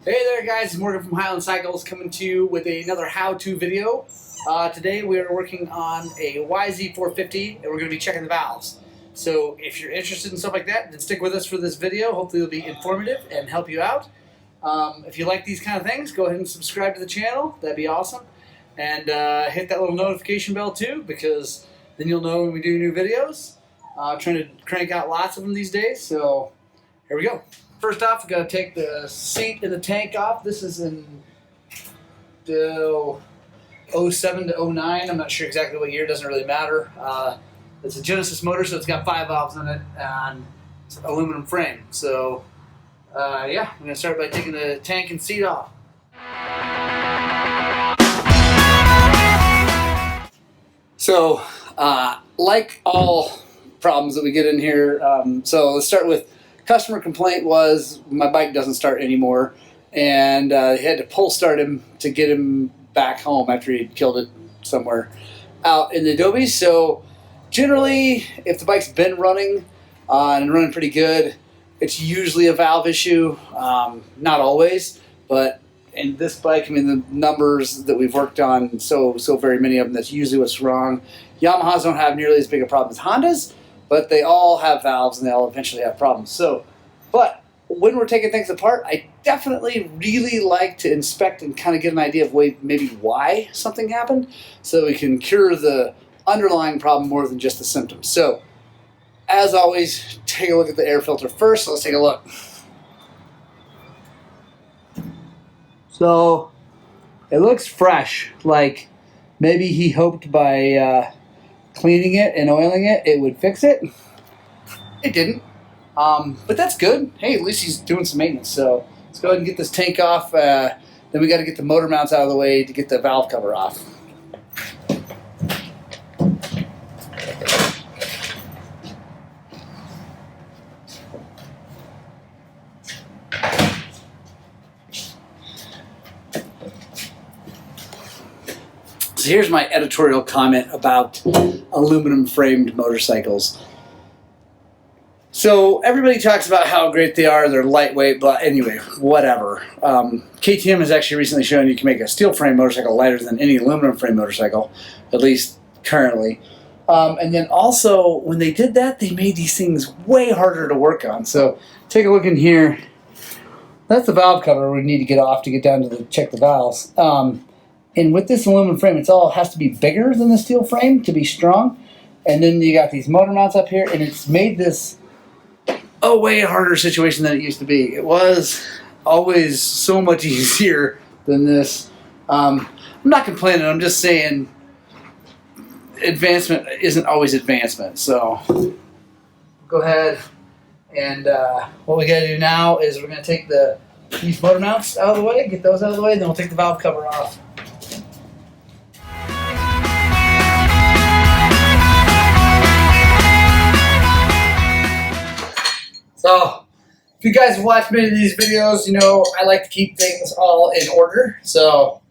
Hey there guys, it's Morgan from Highland Cycles coming to you with another how-to video. Today we are working on a YZ450 and we're going to be checking the valves. So if you're interested in stuff like that, then stick with us for this video. Hopefully it'll be informative and help you out. If you like these kind of things, go ahead and subscribe to the channel. That'd be awesome. And hit that little notification bell too, because then you'll know when we do new videos. Trying to crank out lots of them these days, so here we go. First off, we've got to take the seat in the tank off. This is in 07 to 09. I'm not sure exactly what year. It doesn't really matter. It's a Genesis motor, so it's got 5 valves in it, and it's an aluminum frame. So, yeah, I'm going to start by taking the tank and seat off. So, like all problems that we get in here, so let's start with customer complaint was my bike doesn't start anymore, and he had to pull start him to get him back home after he'd killed it somewhere out in the Adobe. So generally, if the bike's been running and running pretty good, it's usually a valve issue. Not always, but in this bike, I mean, the numbers that we've worked on, so very many of them, that's usually what's wrong. Yamahas don't have nearly as big a problem as Hondas, but they all have valves and they all eventually have problems. So, but when we're taking things apart, I definitely really like to inspect and kind of get an idea of maybe why something happened, so we can cure the underlying problem more than just the symptoms. So, as always, take a look at the air filter first. So let's take a look. So, it looks fresh, like maybe he hoped by cleaning it and oiling it, it would fix it. It didn't. But that's good. Hey, at least he's doing some maintenance. So let's go ahead and get this tank off. Then we got to get the motor mounts out of the way to get the valve cover off. So here's my editorial comment about aluminum framed motorcycles. So everybody talks about how great they are, they're lightweight, but anyway, whatever. KTM has actually recently shown you can make a steel frame motorcycle lighter than any aluminum frame motorcycle, at least currently. And then also, when they did that, they made these things way harder to work on. So take a look in here. That's the valve cover we need to get off to get down to check the valves. And with this aluminum frame, it all has to be bigger than the steel frame to be strong. And then you got these motor mounts up here, and it's made this a way harder situation than it used to be. It was always so much easier than this. I'm not complaining, I'm just saying advancement isn't always advancement. So go ahead, and what we gotta do now is we're gonna take these motor mounts out of the way, get those out of the way, and then we'll take the valve cover off. So, if you guys have watched many of these videos, you know I like to keep things all in order. So,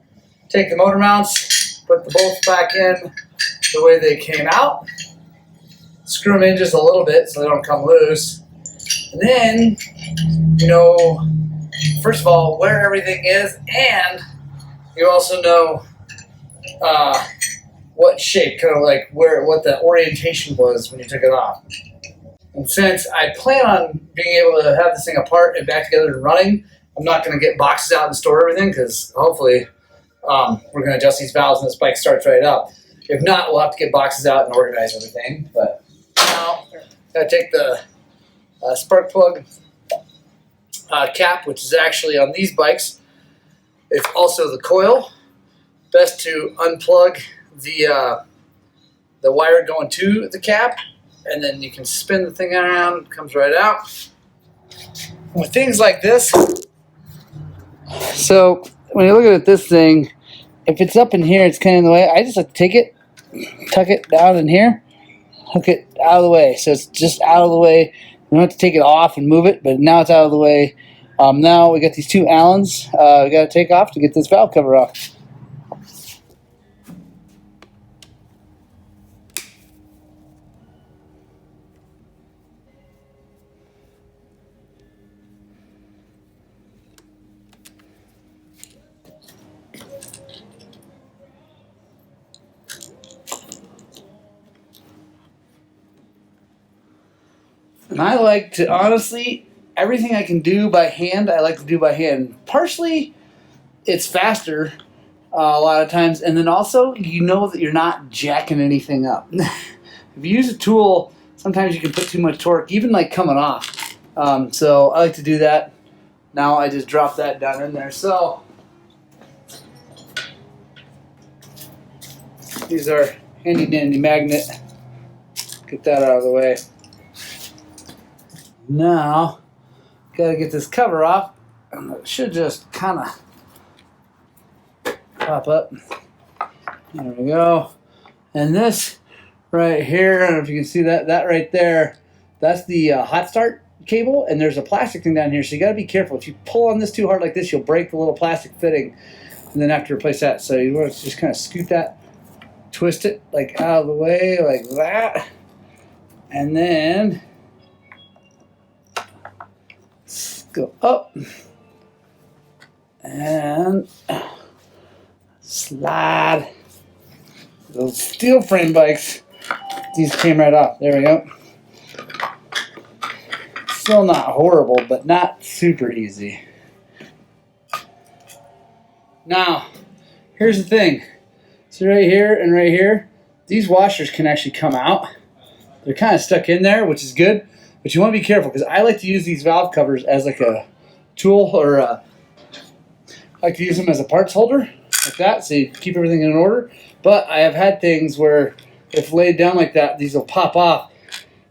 take the motor mounts, put the bolts back in the way they came out, screw them in just a little bit so they don't come loose. And then, you know, first of all, where everything is, and you also know what shape, kind of like what the orientation was when you took it off. And since I plan on being able to have this thing apart and back together and running, I'm not going to get boxes out and store everything, because hopefully we're going to adjust these valves and this bike starts right up. If not, we'll have to get boxes out and organize everything. But now, got to take the spark plug cap, which is actually on these bikes. It's also the coil. Best to unplug the wire going to the cap, and then you can spin the thing around, it comes right out. With things like this, so when you look at this thing, if it's up in here, it's kind of in the way. I just like to take it, tuck it down in here, hook it out of the way. So it's just out of the way. We don't have to take it off and move it, but now it's out of the way. Now we got these two Allens we got to take off to get this valve cover off. And I like to, honestly, everything I can do by hand, I like to do by hand. Partially, it's faster a lot of times, and then also, you know that you're not jacking anything up. If you use a tool, sometimes you can put too much torque, even like coming off. So I like to do that. Now I just drop that down in there. So these are handy dandy magnet. Get that out of the way. Now, gotta get this cover off. And it should just kind of pop up. There we go. And this right here, I don't know if you can see that right there, that's the hot start cable, and there's a plastic thing down here, so you got to be careful. If you pull on this too hard like this, you'll break the little plastic fitting, and then have to replace that. So you want to just kind of scoot that, twist it like out of the way like that, and then go up and slide. Those steel frame bikes, these came right off. There we go. Still not horrible, but not super easy. Now, here's the thing. So right here and right here, these washers can actually come out. They're kind of stuck in there, which is good, but you want to be careful because I like to use these valve covers as like a tool, or I like to use them as a parts holder, like that, so you keep everything in order. But I have had things where if laid down like that, these will pop off.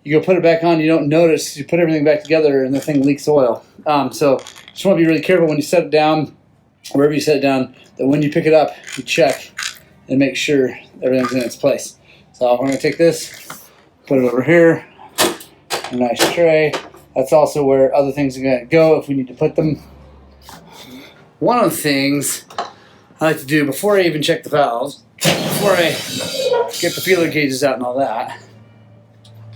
You go put it back on, you don't notice, you put everything back together and the thing leaks oil. So just want to be really careful when you set it down, wherever you set it down, that when you pick it up, you check and make sure everything's in its place. So I'm going to take this, put it over here, a nice tray. That's also where other things are going to go if we need to put them. One of the things I like to do before I even check the valves, before I get the feeler gauges out and all that,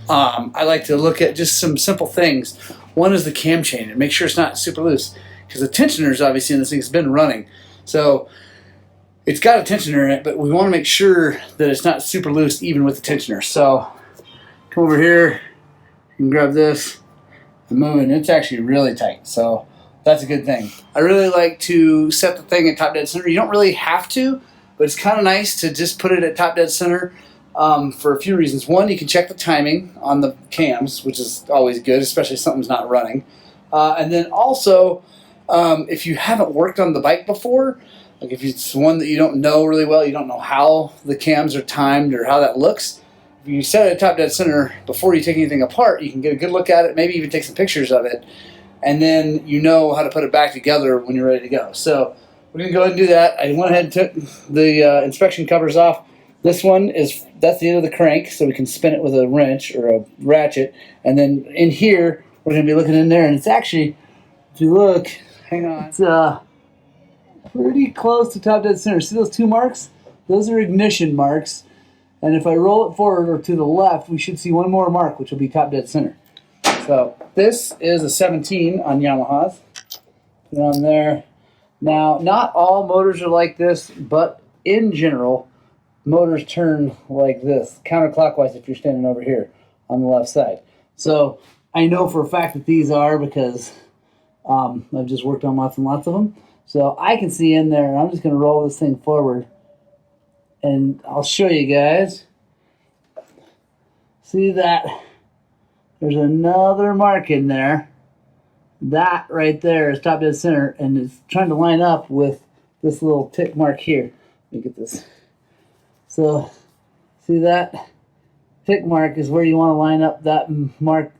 I like to look at just some simple things. One is the cam chain and make sure it's not super loose, because the tensioners obviously in this thing has been running. So it's got a tensioner in it, but we want to make sure that it's not super loose even with the tensioner. So come over here, you can grab this and move it, and it's actually really tight. So that's a good thing. I really like to set the thing at top dead center. You don't really have to, but it's kind of nice to just put it at top dead center for a few reasons. One, you can check the timing on the cams, which is always good, especially if something's not running. And then also, if you haven't worked on the bike before, like if it's one that you don't know really well, you don't know how the cams are timed or how that looks, if you set it at top dead center before you take anything apart, you can get a good look at it, maybe even take some pictures of it, and then you know how to put it back together when you're ready to go. So we're going to go ahead and do that. I went ahead and took the inspection covers off. This one that's the end of the crank, so we can spin it with a wrench or a ratchet. And then in here, we're going to be looking in there, and it's actually, if you look, hang on, it's pretty close to top dead center. See those two marks? Those are ignition marks. And if I roll it forward or to the left, we should see one more mark, which will be top dead center. So this is a 17 on Yamahas. Put it on there. Now, not all motors are like this, but in general, motors turn like this, counterclockwise if you're standing over here on the left side. So I know for a fact that these are, because I've just worked on lots and lots of them. So I can see in there, and I'm just going to roll this thing forward, and I'll show you guys. See that? There's another mark in there. That right there is top dead center, and it's trying to line up with this little tick mark here. Let me get this. So, see that? Tick mark is where you want to line up that mark.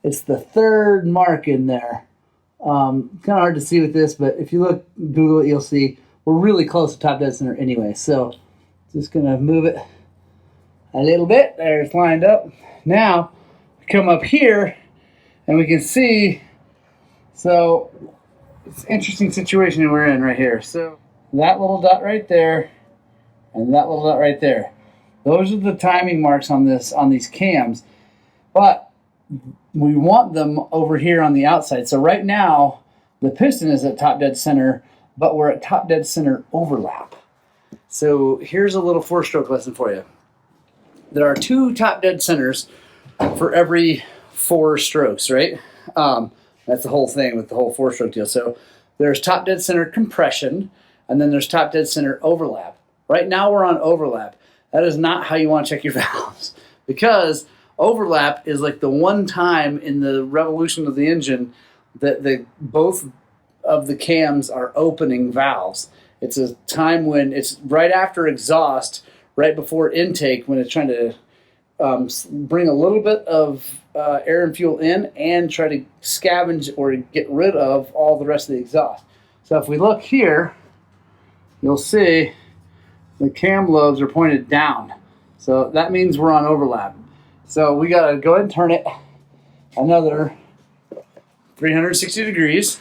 It's the third mark in there. Kind of hard to see with this, but if you look, Google it, you'll see we're really close to top dead center anyway. So, just going to move it a little bit. There, it's lined up. Now, come up here, and we can see, so it's an interesting situation we're in right here. So that little dot right there, and that little dot right there. Those are the timing marks on these cams, but we want them over here on the outside. So right now, the piston is at top dead center, but we're at top dead center overlap. So here's a little 4-stroke lesson for you. There are 2 top dead centers for every 4 strokes, right? That's the whole thing with the whole 4-stroke deal. So there's top dead center compression, and then there's top dead center overlap. Right now we're on overlap. That is not how you want to check your valves, because overlap is like the one time in the revolution of the engine that both of the cams are opening valves. It's a time when it's right after exhaust, right before intake, when it's trying to bring a little bit of air and fuel in and try to scavenge or get rid of all the rest of the exhaust. So if we look here, you'll see the cam lobes are pointed down. So that means we're on overlap. So we got to go ahead and turn it another 360 degrees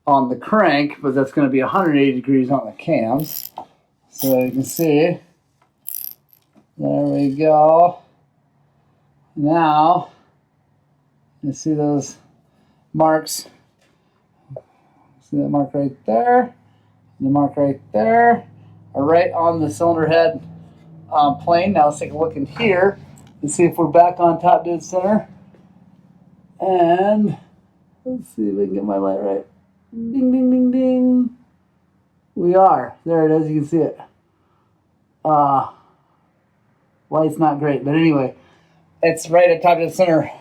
on the crank, but that's going to be 180 degrees on the cams. So you can see, there we go. Now, you see those marks. See that mark right there? The mark right there are right on the cylinder head plane. Now let's take a look in here and see if we're back on top dead center. And let's see if we can get my light right. Ding, ding, ding, ding. We are. There it is. You can see it. Light's not great, but anyway, it's right at top dead center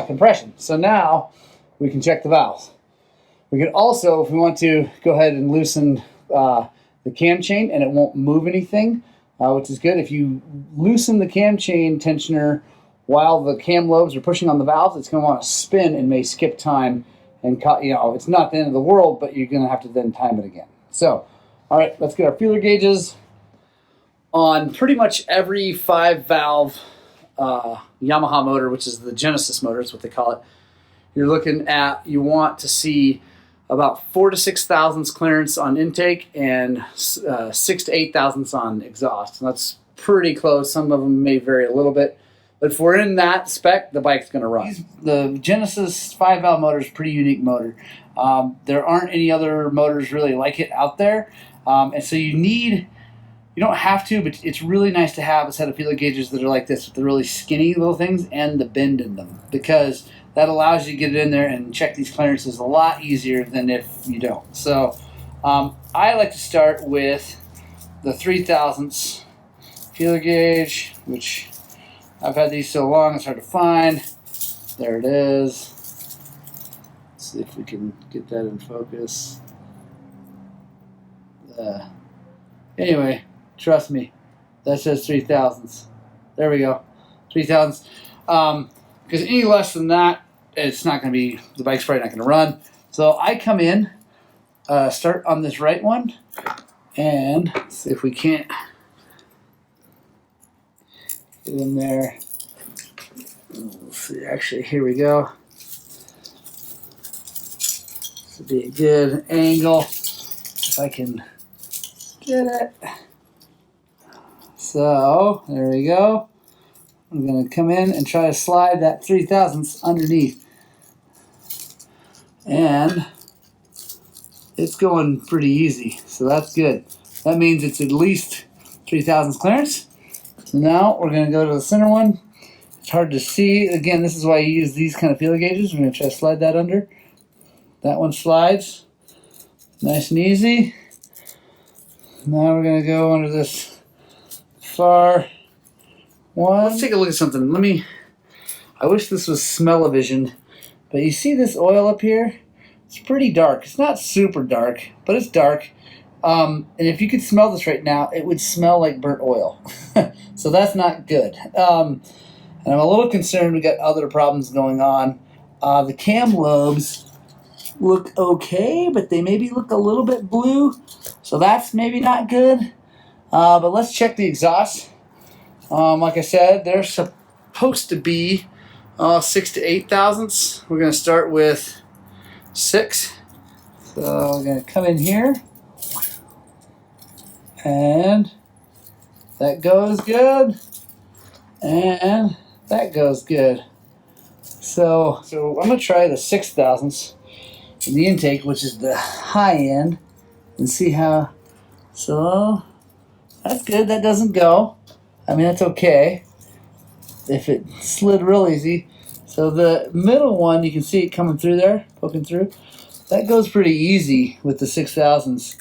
compression. So now we can check the valves. We can also, if we want to, go ahead and loosen the cam chain and it won't move anything, which is good. If you loosen the cam chain tensioner while the cam lobes are pushing on the valves, it's going to want to spin and may skip time. And it's not the end of the world, but you're going to have to then time it again. So, all right, let's get our feeler gauges. On pretty much every 5-valve Yamaha motor, which is the Genesis motor, is what they call it, you want to see about 4 to 6 thousandths clearance on intake and 6 to 8 thousandths on exhaust. And that's pretty close. Some of them may vary a little bit. But if we're in that spec, the bike's going to run. The Genesis 5-valve motor is a pretty unique motor. There aren't any other motors really like it out there. And so you don't have to, but it's really nice to have a set of feeler gauges that are like this, with the really skinny little things and the bend in them, because that allows you to get it in there and check these clearances a lot easier than if you don't. So I like to start with the 3 thousandths feeler gauge, which I've had these so long it's hard to find. There it is. Let's see if we can get that in focus. Anyway, trust me, that says 3 thousandths. There we go, 3 thousandths. Because any less than that, it's not going to be, the bike's probably not going to run. So I come in, start on this right one, and see if we can't get in there. Let's see, actually, here we go. This would be a good angle if I can get it. So, there we go. I'm going to come in and try to slide that 3 thousandths underneath. And it's going pretty easy, so that's good. That means it's at least 3 thousandths clearance. So now we're going to go to the center one. It's hard to see. Again, this is why you use these kind of feeler gauges. We're going to try to slide that under. That one slides. Nice and easy. Now we're going to go under this far one. Let's take a look at something. I wish this was smell-o-vision, but you see this oil up here? It's pretty dark. It's not super dark, but it's dark. And if you could smell this right now, it would smell like burnt oil. So that's not good. And I'm a little concerned we got other problems going on. The cam lobes look okay, but they maybe look a little bit blue. So that's maybe not good. But let's check the exhaust. Like I said, they're supposed to be 6 to 8 thousandths. We're going to start with 6. So we're going to come in here. And that goes good. And that goes good. So I'm going to try the 6 thousandths in the intake, which is the high end, and see how. So that's good. That doesn't go. I mean, that's okay. if it slid real easy. So the middle one, you can see it coming through there, poking through. That goes pretty easy with the 6000s.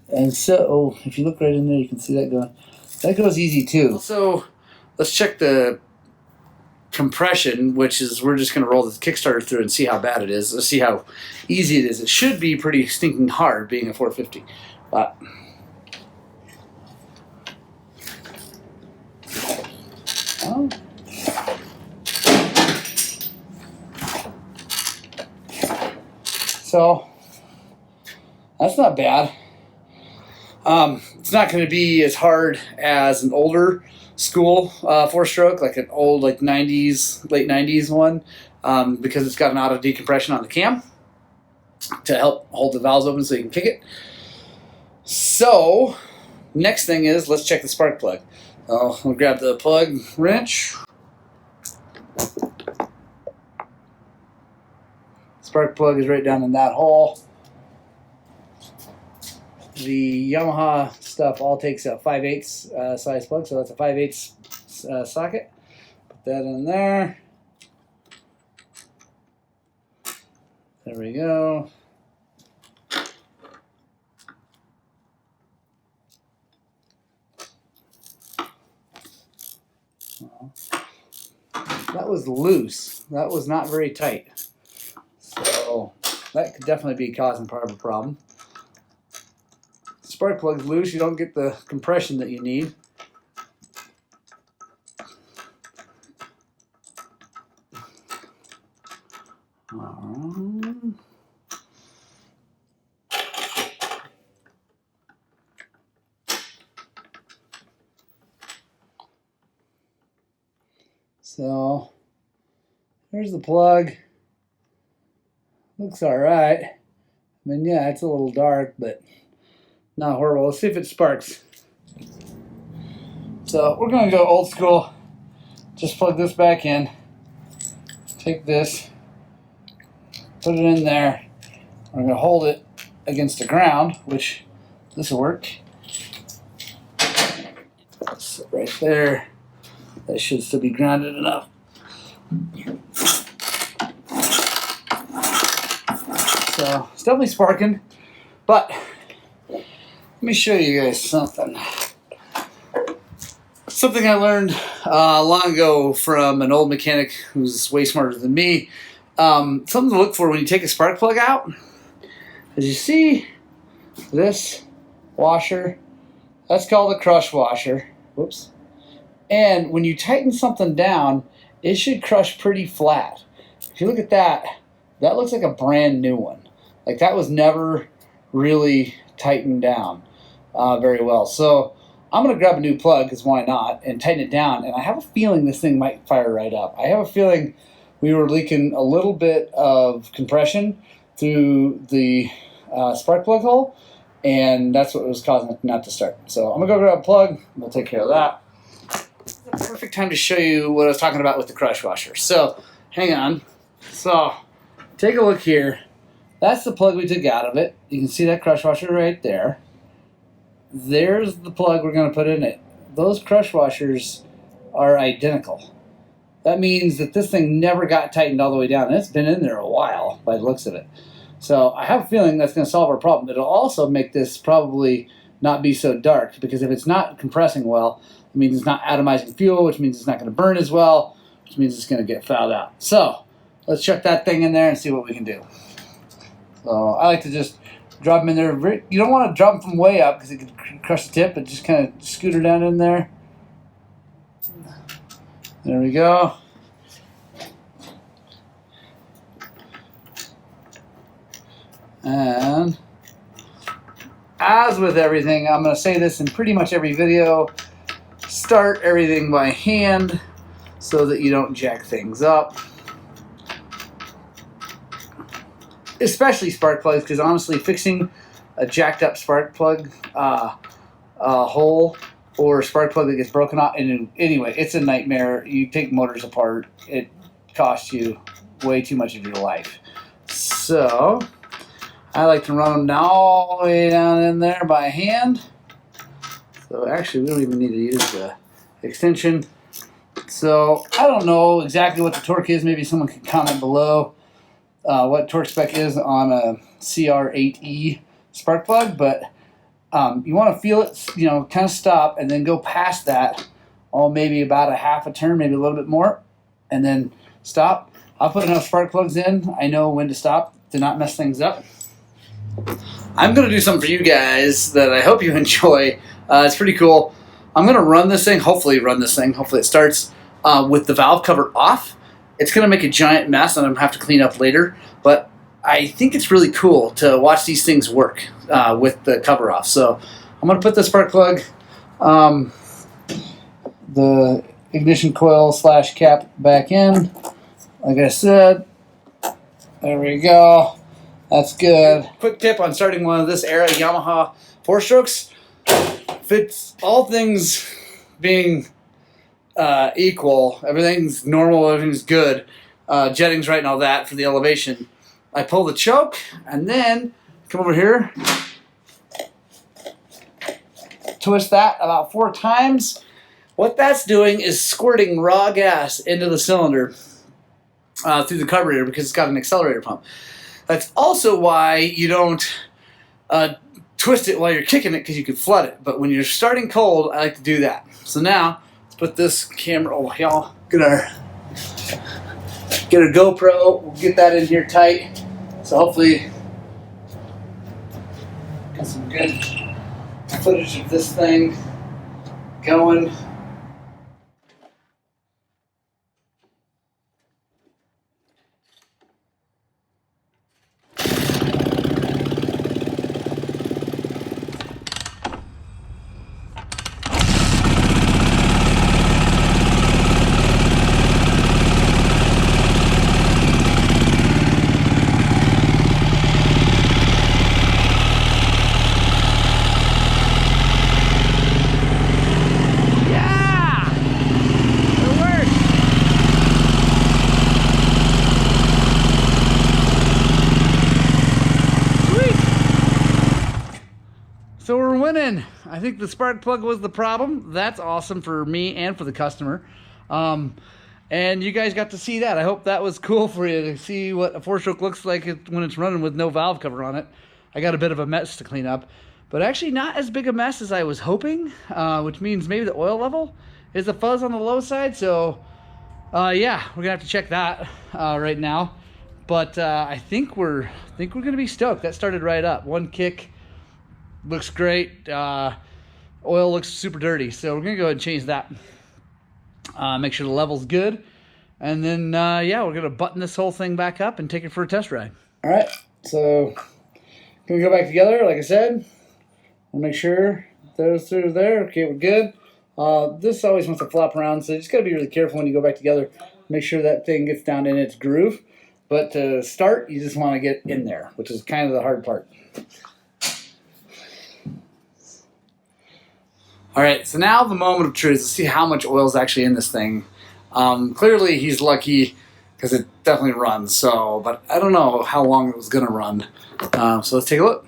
And so, if you look right in there, you can see that going. That goes easy too. So let's check the compression, which is we're just going to roll the Kickstarter through and see how bad it is. Let's see how easy it is. It should be pretty stinking hard, being a 450. But oh. So that's not bad. It's not going to be as hard as an older school 4-stroke, like an old late 90s one, because it's got an auto decompression on the cam to help hold the valves open so you can kick it. So next thing is let's check the spark plug. We'll grab the plug wrench. Spark plug is right down in that hole. The Yamaha stuff all takes a 5/8 size plug, so that's a 5/8 socket. Put that in there. There we go. That was loose. That was not very tight. So that could definitely be causing part of a problem. Spark plug's loose, you don't get the compression that you need. So here's the plug. Looks all right. I mean, yeah, it's a little dark, but not horrible. Let's see if it sparks. So we're going to go old school. Just plug this back in. Take this, put it in there. We're going to hold it against the ground, which this will work. So right there. That should still be grounded enough. So it's definitely sparking, but let me show you guys something. Something I learned long ago from an old mechanic who's way smarter than me. Something to look for when you take a spark plug out. As you see, this washer, that's called a crush washer. Whoops. And when you tighten something down, it should crush pretty flat. If you look at that, that looks like a brand new one. Like that was never really tightened down very well. So I'm going to grab a new plug, because why not, and tighten it down. And I have a feeling this thing might fire right up. I have a feeling we were leaking a little bit of compression through the spark plug hole, and that's what was causing it not to start. So I'm going to go grab a plug, and we'll take care of that. The perfect time to show you what I was talking about with the crush washer. So hang on. So take a look here. That's the plug we took out of it. You can see that crush washer right there. There's the plug we're going to put in it. Those crush washers are identical. That means that this thing never got tightened all the way down, and it's been in there a while by the looks of it. So I have a feeling that's going to solve our problem. It'll also make this probably not be so dark, because if it's not compressing well, it means it's not atomizing fuel, which means it's not going to burn as well, which means it's going to get fouled out. So let's chuck that thing in there and see what we can do. So I like to just drop them in there. You don't want to drop them from way up because it could crush the tip, but just kind of scoot her down in there. There we go. And as with everything, I'm going to say this in pretty much every video, start everything by hand so that you don't jack things up. Especially spark plugs, because honestly, fixing a jacked up spark plug hole or spark plug that gets broken off, and anyway, it's a nightmare. You take motors apart, it costs you way too much of your life. So I like to run them down all the way down in there by hand. So actually, we don't even need to use the extension. Let's So I don't know exactly what the torque is. Maybe someone can comment below what torque spec is on a CR8E spark plug, but you want to feel it, you know, kind of stop and then go past that, maybe about a half a turn, maybe a little bit more, and then stop. I'll put enough spark plugs in. I know when to stop to not mess things up. I'm going to do something for you guys that I hope you enjoy. It's pretty cool. I'm going to run this thing, hopefully it starts with the valve cover off. It's going to make a giant mess and I'm going to have to clean up later, but I think it's really cool to watch these things work with the cover off. So I'm going to put the spark plug, the ignition coil / cap back in. Like I said, there we go. That's good. Quick tip on starting one of this era Yamaha 4-strokes. If it's all things being equal, everything's normal, everything's good, jetting's right and all that for the elevation, I pull the choke and then come over here, twist that about 4 times. What that's doing is squirting raw gas into the cylinder through the carburetor because it's got an accelerator pump. That's also why you don't twist it while you're kicking it because you could flood it. But when you're starting cold, I like to do that. So now, let's put this camera, y'all, get our GoPro, we'll get that in here tight. So hopefully, got some good footage of this thing going. So we're winning. I think the spark plug was the problem. That's awesome for me and for the customer. And you guys got to see that. I hope that was cool for you to see what a 4-stroke looks like when it's running with no valve cover on it. I got a bit of a mess to clean up, but actually not as big a mess as I was hoping, which means maybe the oil level is a fuzz on the low side. So yeah, we're gonna have to check that right now. But I think we're gonna be stoked. That started right up. One kick. Looks great. Oil looks super dirty, so we're gonna go ahead and change that. Make sure the level's good, and then yeah, we're gonna button this whole thing back up and take it for a test ride. All right, so can we go back together? Like I said, we'll make sure those through there. Okay, we're good. This always wants to flop around, so you just gotta be really careful when you go back together. Make sure that thing gets down in its groove. But to start, you just want to get in there, which is kind of the hard part. All right, so now the moment of truth. Let's see how much oil is actually in this thing. Clearly, he's lucky because it definitely runs. So, but I don't know how long it was going to run. So let's take a look.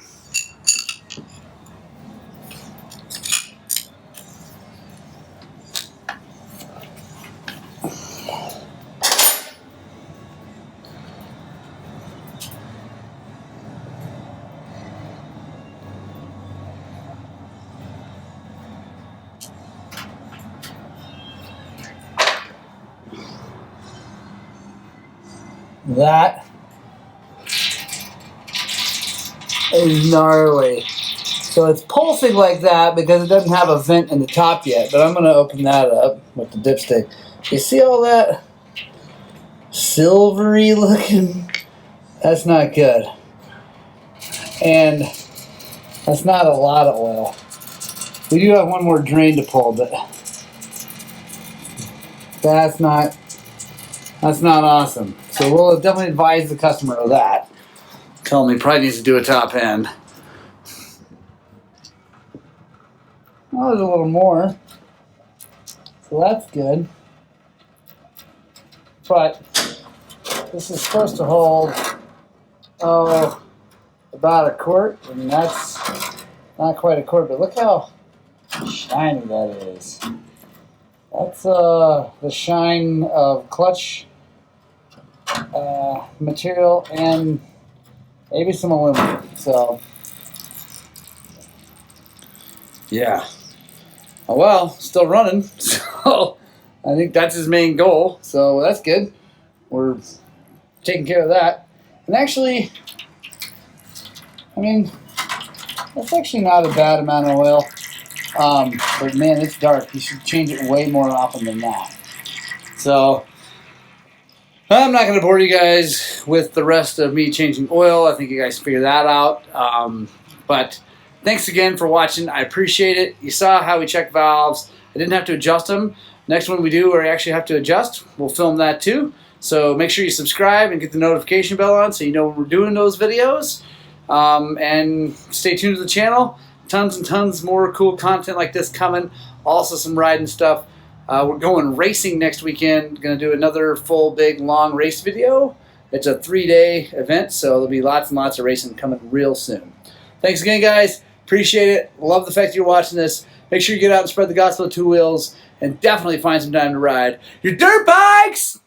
That is gnarly. So it's pulsing like that because it doesn't have a vent in the top yet, but I'm going to open that up with the dipstick. You see all that silvery looking? That's not good. And that's not a lot of oil. We do have one more drain to pull, but that's not awesome. So we'll definitely advise the customer of that. Tell him he probably needs to do a top end. Well, there's a little more. So that's good. But this is supposed to hold, about a quart. And that's not quite a quart, but look how shiny that is. That's the shine of clutch material and maybe some aluminum. So yeah. Oh well, still running. So I think that's his main goal. So that's good. We're taking care of that. And actually, I mean, that's actually not a bad amount of oil. But man, it's dark. You should change it way more often than that. So I'm not going to bore you guys with the rest of me changing oil. I think you guys figure that out. But thanks again for watching. I appreciate it. You saw how we check valves. I didn't have to adjust them. Next one we do where we actually have to adjust, we'll film that too. So make sure you subscribe and get the notification bell on so you know when we're doing those videos. And stay tuned to the channel. Tons and tons more cool content like this coming. Also some riding stuff. We're going racing next weekend. Going to do another full, big, long race video. It's a 3-day event, so there'll be lots and lots of racing coming real soon. Thanks again, guys. Appreciate it. Love the fact you're watching this. Make sure you get out and spread the gospel of two wheels, and definitely find some time to ride your dirt bikes!